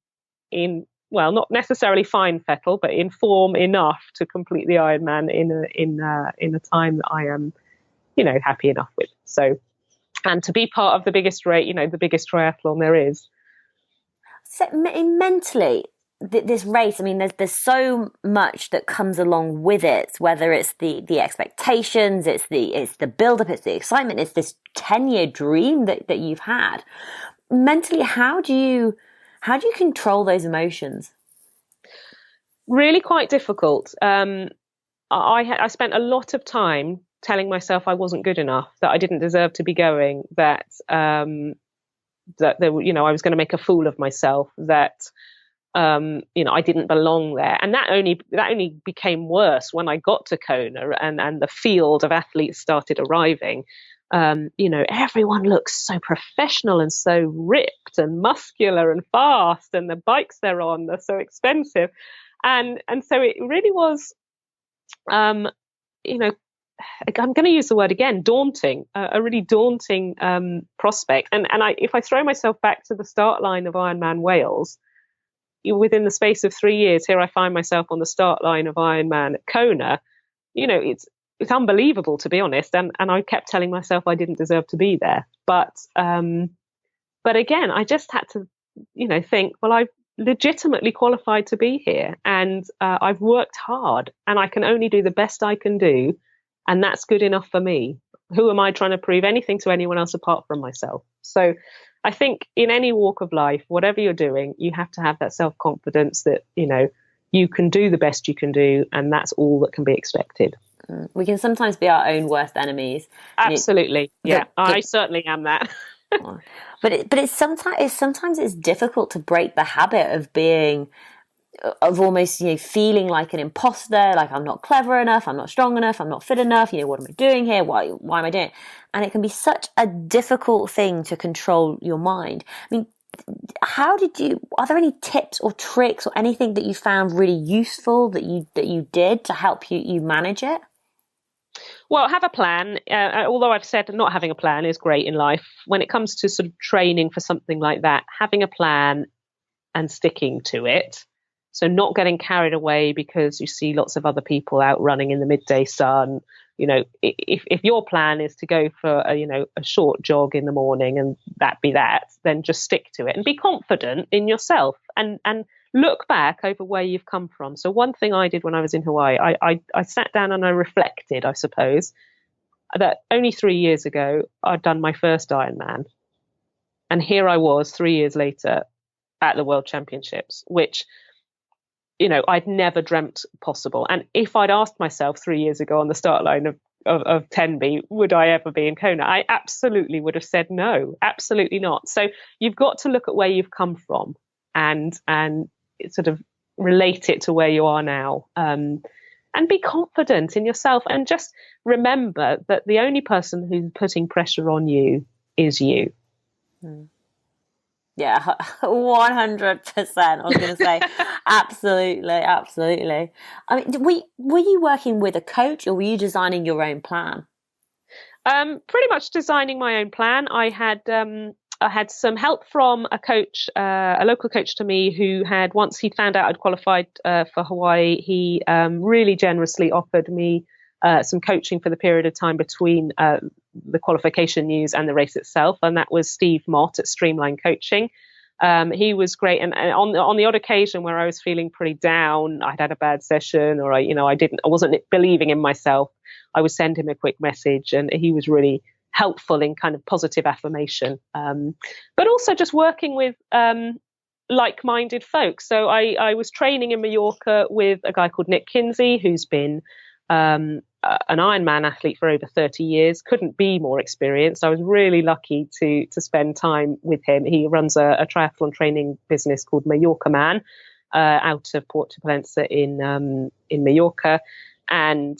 well, not necessarily fine fettle, but in form enough to complete the Ironman in a time that I am, happy enough with. So, and to be part of the biggest race, the biggest triathlon there is. So mentally, this race, I mean, there's so much that comes along with it. Whether it's the expectations, it's the build up, it's the excitement, it's this 10-year dream that you've had. Mentally, how do you control those emotions? Really quite difficult. I spent a lot of time telling myself I wasn't good enough, that I didn't deserve to be going, that I was going to make a fool of myself, that I didn't belong there. And that only became worse when I got to Kona and the field of athletes started arriving. Everyone looks so professional and so ripped and muscular and fast, and the bikes they're on are so expensive. And so it really was, I'm going to use the word again, daunting, a really daunting prospect. And if I throw myself back to the start line of Ironman Wales, within the space of 3 years, here I find myself on the start line of Ironman Kona. It's unbelievable, to be honest. And I kept telling myself I didn't deserve to be there. But again, I just had to, think, well, I've legitimately qualified to be here, and I've worked hard, and I can only do the best I can do, and that's good enough for me. Who am I trying to prove anything to anyone else apart from myself? So I think in any walk of life, whatever you're doing, you have to have that self-confidence that, you can do the best you can do, and that's all that can be expected. We can sometimes be our own worst enemies. Absolutely. Yeah, I certainly am that. But sometimes it's difficult to break the habit of almost feeling like an imposter, like I'm not clever enough, I'm not strong enough, I'm not fit enough. What am I doing here? Why am I doing it? And it can be such a difficult thing to control your mind. I mean, are there any tips or tricks or anything that you found really useful that you did to help you manage it? Well, have a plan. Although I've said not having a plan is great in life, when it comes to sort of training for something like that, having a plan and sticking to it. So not getting carried away because you see lots of other people out running in the midday sun. You know, if your plan is to go for a short jog in the morning and that be that, then just stick to it and be confident in yourself and look back over where you've come from. So one thing I did when I was in Hawaii, I sat down and I reflected, I suppose, that only 3 years ago I'd done my first Ironman. And here I was 3 years later at the World Championships, which, you know, I'd never dreamt possible. And if I'd asked myself 3 years ago on the start line of Tenby, would I ever be in Kona? I absolutely would have said no, absolutely not. So you've got to look at where you've come from and sort of relate it to where you are now, and be confident in yourself, and just remember that the only person who's putting pressure on you is you. Yeah, 100%. I was going to say, absolutely. I mean, were you working with a coach, or were you designing your own plan? Pretty much designing my own plan. I had some help from a coach, a local coach to me, who had, once he found out I'd qualified for Hawaii, he really generously offered me some coaching for the period of time between the qualification news and the race itself. And that was Steve Mott at Streamline Coaching. He was great. And on the odd occasion where I was feeling pretty down, I'd had a bad session, or I wasn't believing in myself, I would send him a quick message, and he was really helpful in kind of positive affirmation, but also just working with like-minded folks. So I was training in Mallorca with a guy called Nick Kinsey, who's been an Ironman athlete for over 30 years, couldn't be more experienced. I was really lucky to spend time with him. He runs a triathlon training business called Mallorca Man, out of Port Placentia in Mallorca, and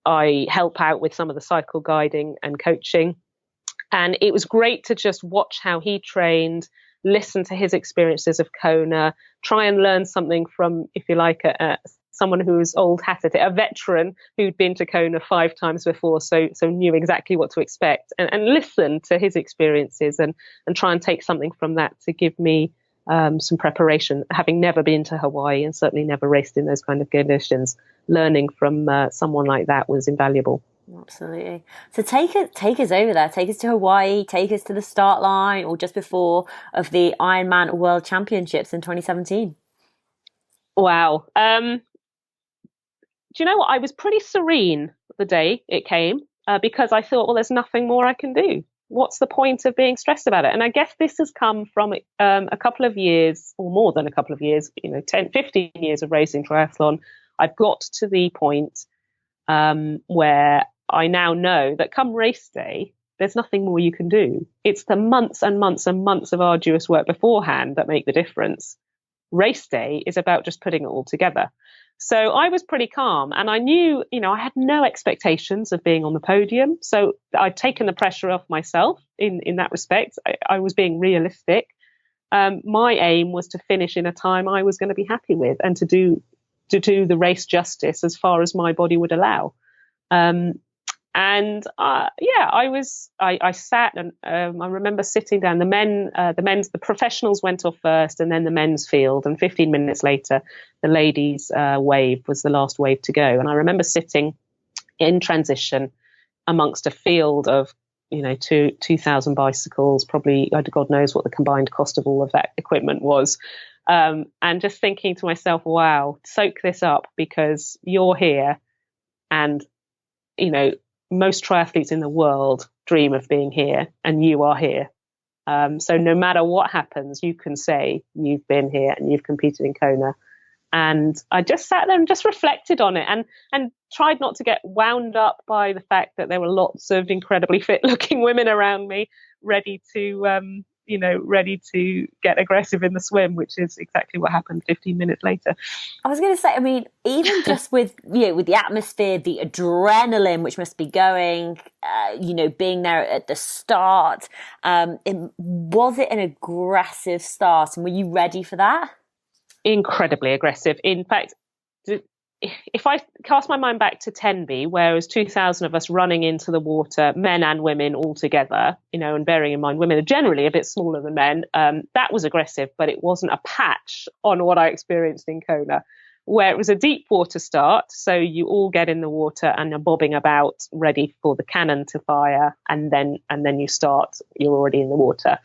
I help out with some of the cycle guiding and coaching. And it was great to just watch how he trained, listen to his experiences of Kona, try and learn something from, if you like, someone who was old hat at it, a veteran who'd been to Kona 5 times before, so knew exactly what to expect, and listen to his experiences and try and take something from that to give me some preparation, having never been to Hawaii and certainly never raced in those kind of conditions. Learning from someone like that was invaluable. Absolutely. So take us over there. Take us to Hawaii. Take us to the start line, or just before, of the Ironman World Championships in 2017. Wow. Do you know what? I was pretty serene the day it came, because I thought, well, there's nothing more I can do. What's the point of being stressed about it? And I guess this has come from a couple of years, or more than a couple of years, 10, 15 years of racing triathlon. I've got to the point where I now know that come race day, there's nothing more you can do. It's the months and months and months of arduous work beforehand that make the difference. Race day is about just putting it all together. So I was pretty calm, and I knew, I had no expectations of being on the podium. So I'd taken the pressure off myself in that respect. I was being realistic. My aim was to finish in a time I was going to be happy with, and to do the race justice as far as my body would allow. I sat, and I remember sitting down. The professionals went off first, and then the men's field, and 15 minutes later, the ladies' wave was the last wave to go. And I remember sitting in transition amongst a field of 2,000 bicycles, probably God knows what the combined cost of all of that equipment was. And just thinking to myself, wow, soak this up, because you're here, and most triathletes in the world dream of being here, and you are here. So no matter what happens, you can say you've been here and you've competed in Kona. And I just sat there and just reflected on it, and tried not to get wound up by the fact that there were lots of incredibly fit looking women around me, ready to ready to get aggressive in the swim, which is exactly what happened 15 minutes later. I was going to say, I mean, even just with the atmosphere, the adrenaline, which must be going, being there at the start, was it an aggressive start? And were you ready for that? Incredibly aggressive. In fact, if I cast my mind back to Tenby, where it was 2,000 of us running into the water, men and women all together, and bearing in mind women are generally a bit smaller than men, that was aggressive, but it wasn't a patch on what I experienced in Kona, where it was a deep water start. So you all get in the water and are bobbing about, ready for the cannon to fire, and then you start. You're already in the water.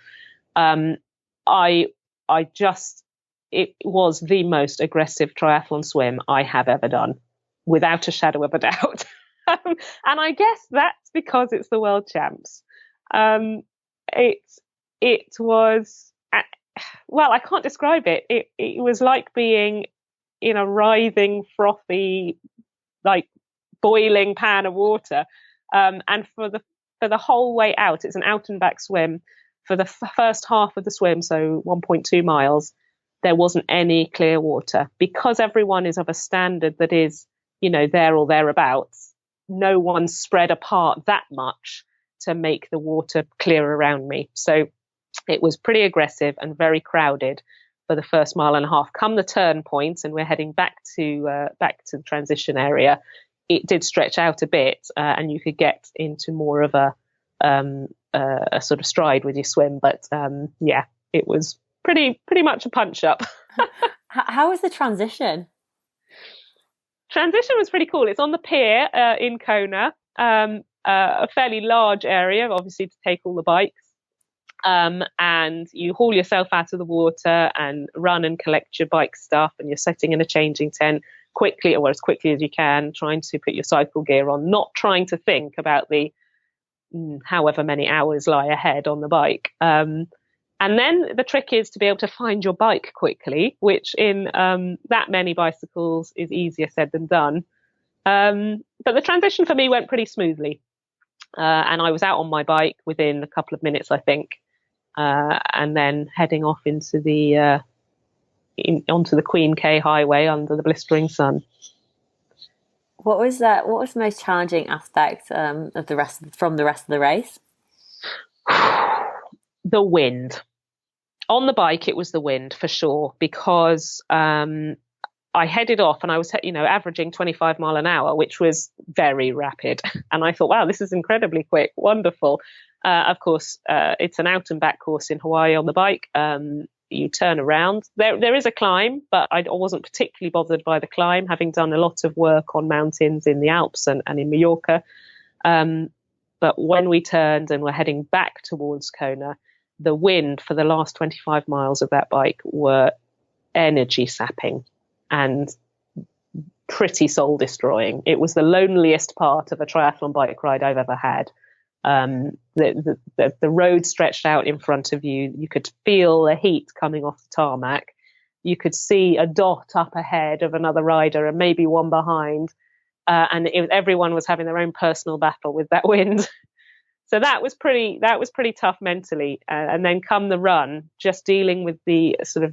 It was the most aggressive triathlon swim I have ever done, without a shadow of a doubt. And I guess that's because it's the World Champs. It was, well, I can't describe it. It was like being in a writhing, frothy, like boiling pan of water. And for the whole way out, it's an out and back swim. For the first half of the swim, so 1.2 miles, there wasn't any clear water, because everyone is of a standard that is, there or thereabouts. No one spread apart that much to make the water clear around me. So it was pretty aggressive and very crowded for the first mile and a half. Come the turn point, and we're heading back to the transition area, it did stretch out a bit, and you could get into more of a sort of stride with your swim. But it was pretty much a punch up. How was the transition? Transition was pretty cool. It's on the pier in Kona, a fairly large area, obviously, to take all the bikes. And you haul yourself out of the water and run and collect your bike stuff, and you're sitting in a changing tent quickly, or as quickly as you can, trying to put your cycle gear on, not trying to think about the however many hours lie ahead on the bike. And then the trick is to be able to find your bike quickly, which in that many bicycles is easier said than done. But the transition for me went pretty smoothly. And I was out on my bike within a couple of minutes, I think, and then heading off into onto the Queen K Highway under the blistering sun. What was the most challenging aspect from the rest of the race? The wind. On the bike, it was the wind for sure, because I headed off and I was, averaging 25 mile an hour, which was very rapid. And I thought, wow, this is incredibly quick. Wonderful. Of course, it's an out and back course in Hawaii on the bike. You turn around. There is a climb, but I wasn't particularly bothered by the climb, having done a lot of work on mountains in the Alps and in Mallorca. But when we turned and were heading back towards Kona, the wind for the last 25 miles of that bike were energy sapping and pretty soul destroying. It was the loneliest part of a triathlon bike ride I've ever had. The road stretched out in front of you. You could feel the heat coming off the tarmac. You could see a dot up ahead of another rider and maybe one behind. And everyone was having their own personal battle with that wind. So that was pretty tough mentally. And then come the run, just dealing with the sort of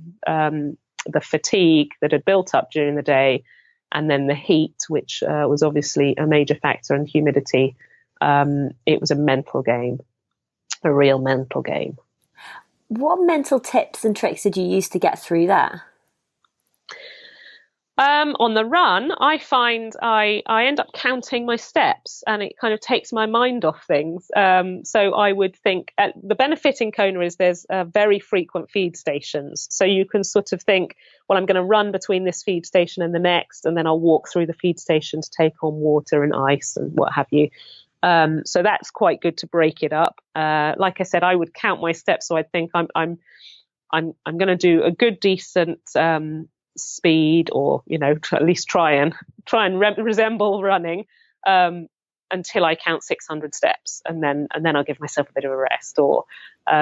the fatigue that had built up during the day, and then the heat, which was obviously a major factor, and humidity. It was a mental game, a real mental game. What mental tips and tricks did you use to get through that? On the run, I find I end up counting my steps, and it kind of takes my mind off things. So I would think the benefit in Kona is there's very frequent feed stations. So you can sort of think, well, I'm going to run between this feed station and the next, and then I'll walk through the feed station to take on water and ice and what have you. So that's quite good to break it up. Like I said, I would count my steps. So I think I'm going to do a good, decent speed, or at least try and resemble running until I count 600 steps, and then I'll give myself a bit of a rest, or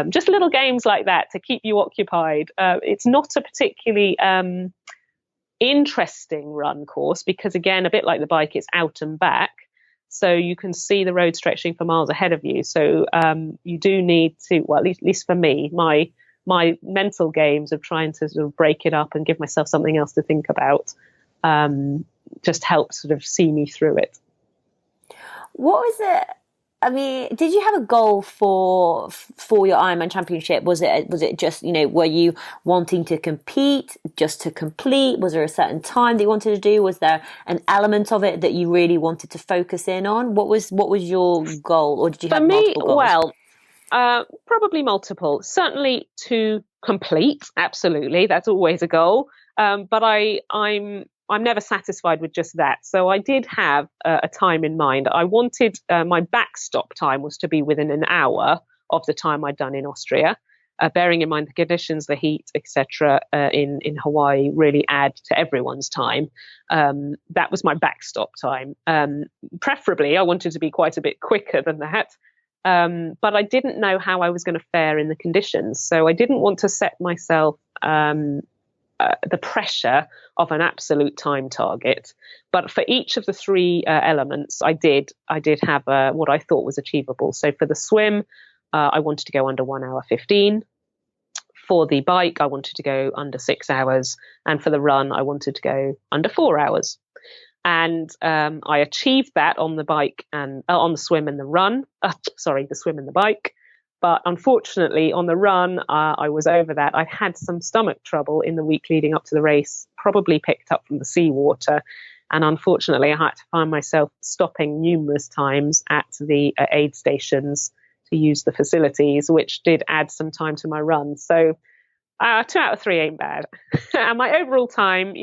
just little games like that to keep you occupied. It's not a particularly interesting run course, because again, a bit like the bike, it's out and back. So you can see the road stretching for miles ahead of you. So you do need to, well, at least for me, my mental games of trying to sort of break it up and give myself something else to think about just helps sort of see me through it. What was it? I mean, did you have a goal for your Ironman Championship? Was it just, were you wanting to compete just to complete? Was there a certain time that you wanted to do? Was there an element of it that you really wanted to focus in on? What was your goal, or did you have multiple goals? Well, probably multiple. Certainly to complete, absolutely. That's always a goal. But I'm never satisfied with just that. So I did have a time in mind. I wanted my backstop time was to be within an hour of the time I'd done in Austria, bearing in mind the conditions, the heat, etc. In Hawaii really add to everyone's time. That was my backstop time. Preferably, I wanted to be quite a bit quicker than that. But I didn't know how I was going to fare in the conditions. So I didn't want to set myself the pressure of an absolute time target. But for each of the three elements, I did have what I thought was achievable. So for the swim, I wanted to go under 1 hour 15. For the bike, I wanted to go under 6 hours. And for the run, I wanted to go under 4 hours. And I achieved that on the bike and on the swim and the run. The swim and the bike. But unfortunately, on the run, I was over that. I had some stomach trouble in the week leading up to the race, probably picked up from the seawater. And unfortunately, I had to find myself stopping numerous times at the aid stations to use the facilities, which did add some time to my run. So 2 out of 3 ain't bad. And my overall time,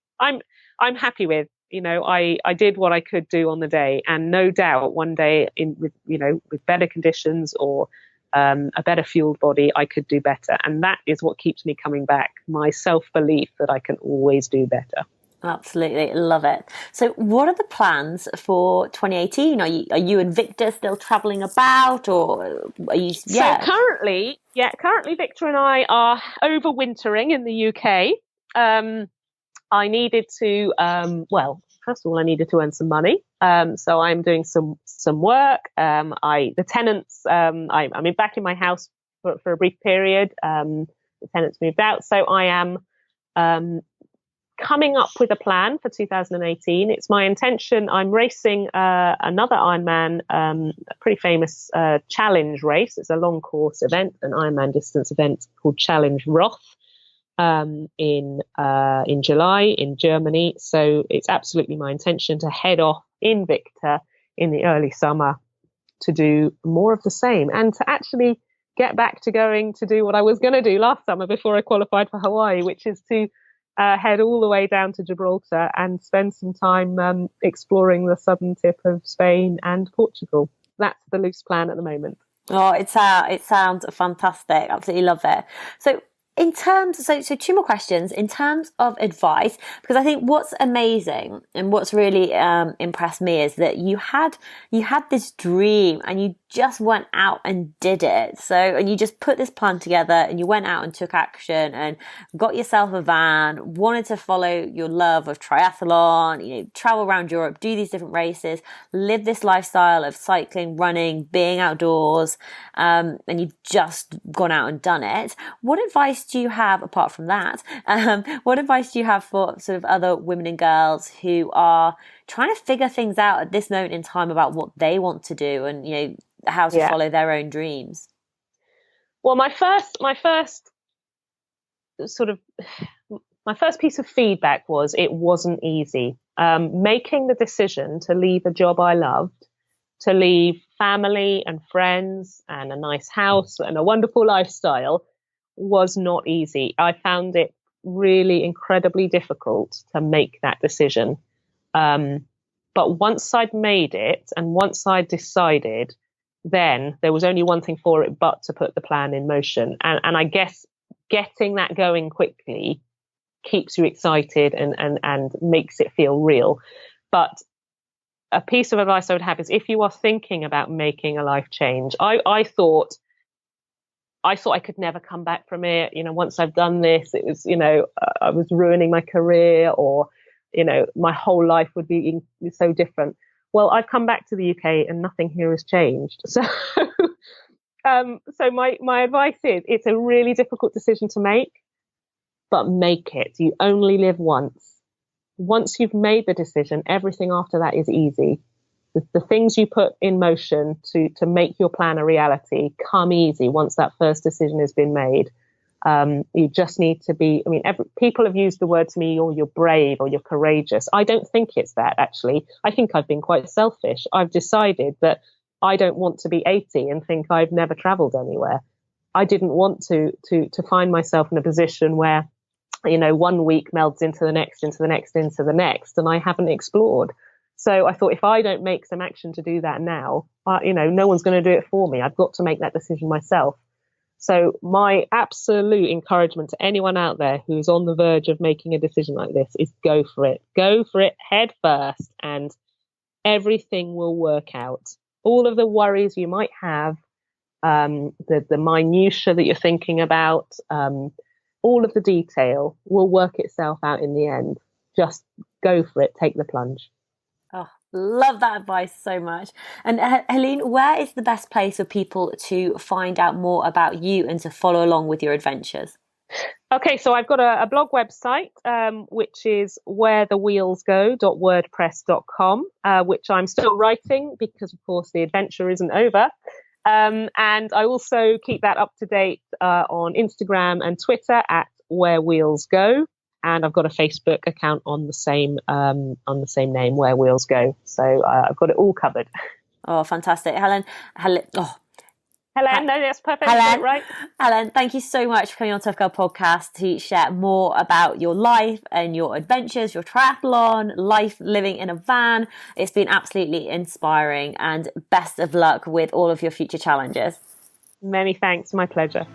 I'm happy with. I did what I could do on the day, and no doubt one day with better conditions or a better fueled body, I could do better. And that is what keeps me coming back. My self-belief that I can always do better. Absolutely. Love it. So what are the plans for 2018? Are you and Victor still traveling about, or are you? Yeah. So currently Victor and I are overwintering in the UK. I needed to, first of all, I needed to earn some money. So I'm doing some work. The tenants, I'm back in my house for a brief period. The tenants moved out. So I am coming up with a plan for 2018. It's my intention. I'm racing another Ironman, a pretty famous challenge race. It's a long course event, an Ironman distance event called Challenge Roth. In July in Germany. So it's absolutely my intention to head off in Victor in the early summer to do more of the same, and to actually get back to going to do what I was going to do last summer before I qualified for Hawaii, which is to head all the way down to Gibraltar and spend some time exploring the southern tip of Spain and Portugal. That's the loose plan at the moment. Oh, it sounds fantastic. Absolutely love it. So in terms, so 2 more questions. In terms of advice, because I think what's amazing and what's really impressed me is that you had this dream and you just went out and did it. So, and you just put this plan together and you went out and took action and got yourself a van, wanted to follow your love of triathlon, travel around Europe, do these different races, live this lifestyle of cycling, running, being outdoors, and you've just gone out and done it. What advice do you have, apart from that, what advice do you have for sort of other women and girls who are trying to figure things out at this moment in time about what they want to do and, how to follow their own dreams? Well, my first piece of feedback was it wasn't easy. Making the decision to leave a job I loved, to leave family and friends and a nice house and a wonderful lifestyle was not easy. I found it really incredibly difficult to make that decision. But once I'd made it and once I'd decided, then there was only one thing for it but to put the plan in motion. And I guess getting that going quickly keeps you excited and makes it feel real. But a piece of advice I would have is if you are thinking about making a life change, I thought I could never come back from it. Once I've done this, it was, I was ruining my career, or, my whole life would be so different. Well, I've come back to the UK and nothing here has changed. So, so my advice is, it's a really difficult decision to make, but make it. You only live once. Once you've made the decision, everything after that is easy. The things you put in motion to make your plan a reality come easy once that first decision has been made. You just need to be, people have used the word to me, or you're brave or you're courageous. I don't think it's that, actually. I think I've been quite selfish. I've decided that I don't want to be 80 and think I've never traveled anywhere. I didn't want to find myself in a position where, 1 week melds into the next, and I haven't explored. So I thought, if I don't make some action to do that now, no one's going to do it for me. I've got to make that decision myself. So my absolute encouragement to anyone out there who's on the verge of making a decision like this is go for it. Go for it head first, and everything will work out. All of the worries you might have, the minutiae that you're thinking about, all of the detail will work itself out in the end. Just go for it. Take the plunge. Oh, love that advice so much. And Helene, where is the best place for people to find out more about you and to follow along with your adventures? Okay, so I've got a blog website, which is wherethewheelsgo.wordpress.com, which I'm still writing because, of course, the adventure isn't over. And I also keep that up to date on Instagram and Twitter at wherewheelsgo. And I've got a Facebook account on the same name, Where Wheels Go. So I've got it all covered. Oh, fantastic, Hélène. Hélène, no, that's perfect. Hélène, right? Hélène, thank you so much for coming on Tough Girl Podcast to share more about your life and your adventures, your triathlon, life living in a van. It's been absolutely inspiring, and best of luck with all of your future challenges. Many thanks. My pleasure.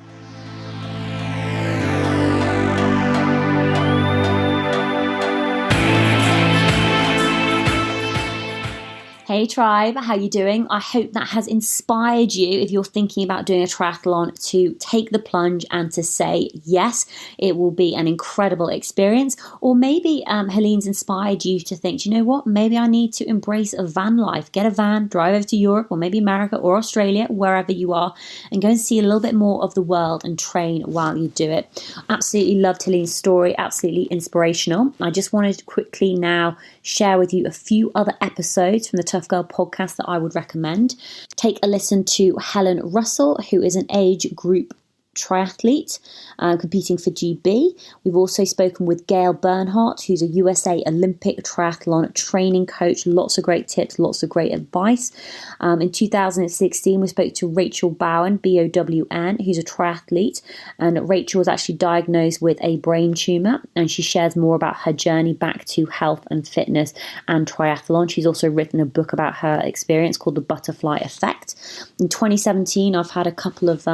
Hey tribe, how you doing? I hope that has inspired you, if you're thinking about doing a triathlon, to take the plunge and to say yes. It will be an incredible experience. Or maybe Helene's inspired you to think, you know what, maybe I need to embrace a van life. Get a van, drive over to Europe or maybe America or Australia, wherever you are, and go and see a little bit more of the world and train while you do it. Absolutely loved Helene's story, absolutely inspirational. I just wanted to quickly now share with you a few other episodes from the Tough Girl podcast that I would recommend. Take a listen to Helen Russell, who is an age group triathlete competing for GB. We've also spoken with Gail Bernhardt, who's a USA Olympic triathlon training coach. Lots of great tips, lots of great advice. In 2016, we spoke to Rachel Bowen, B-O-W-N, who's a triathlete. And Rachel was actually diagnosed with a brain tumour, and she shares more about her journey back to health and fitness and triathlon. She's also written a book about her experience called The Butterfly Effect. In 2017, I've had a couple of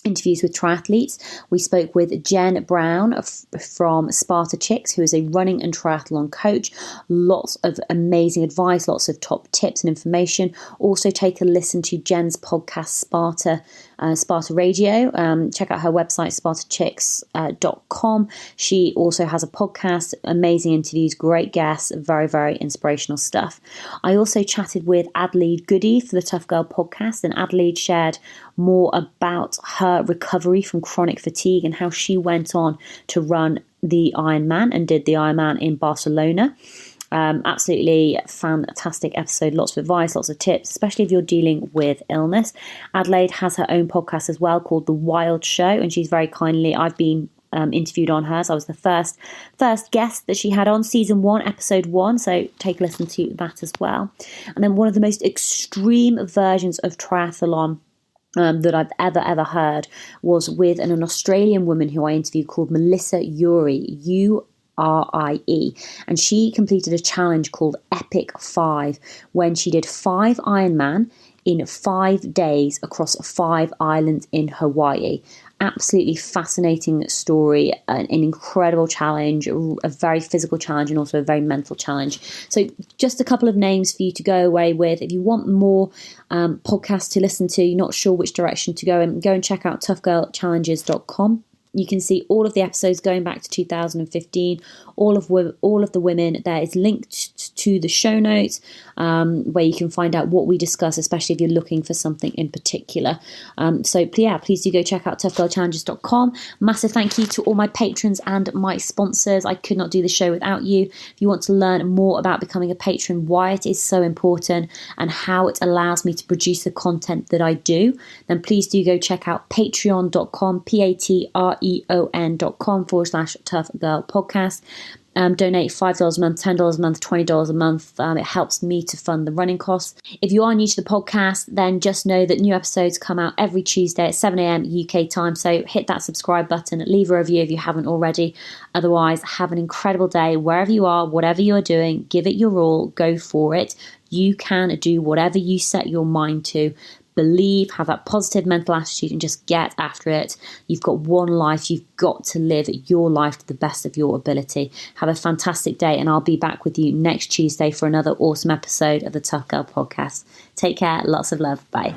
interviews with triathletes. We spoke with Jen Brown from Sparta Chicks, who is a running and triathlon coach. Lots of amazing advice, lots of top tips and information. Also take a listen to Jen's podcast, Sparta Radio. Check out her website, spartachicks.com. She also has a podcast, amazing interviews, great guests, very, very inspirational stuff. I also chatted with Adelaide Goody for the Tough Girl podcast, and Adelaide shared more about her recovery from chronic fatigue and how she went on to run the Ironman and did the Ironman in Barcelona. Absolutely fantastic episode. Lots of advice, lots of tips, especially if you're dealing with illness. Adelaide has her own podcast as well called The Wild Show, and she's very kindly, I've been interviewed on hers. I was the first guest that she had on season 1, episode 1. So take a listen to that as well. And then one of the most extreme versions of triathlon that I've ever heard was with an Australian woman who I interviewed called Melissa Urie, U-R-I-E, and she completed a challenge called Epic 5 when she did 5 Ironman in 5 days across 5 islands in Hawaii. Absolutely fascinating story, an incredible challenge, a very physical challenge, and also a very mental challenge. So just a couple of names for you to go away with. If you want more podcasts to listen to, you're not sure which direction to go in, go and check out toughgirlchallenges.com. You can see all of the episodes going back to 2015. All of the women there is linked to the show notes, where you can find out what we discuss, especially if you're looking for something in particular. So please do go check out toughgirlchallenges.com. Massive thank you to all my patrons and my sponsors. I could not do the show without you. If you want to learn more about becoming a patron, why it is so important, and how it allows me to produce the content that I do, then please do go check out patreon.com, patreon.com/toughgirlpodcast. Donate $5 a month, $10 a month, $20 a month. It helps me to fund the running costs. If you are new to the podcast, then just know that new episodes come out every Tuesday at 7 a.m. UK time. So hit that subscribe button, leave a review if you haven't already. Otherwise, have an incredible day wherever you are, whatever you are doing. Give it your all. Go for it. You can do whatever you set your mind to. Believe, have that positive mental attitude, and just get after it. You've got one life. You've got to live your life to the best of your ability. Have a fantastic day, and I'll be back with you next Tuesday for another awesome episode of the Tough Girl Podcast. Take care. Lots of love. Bye.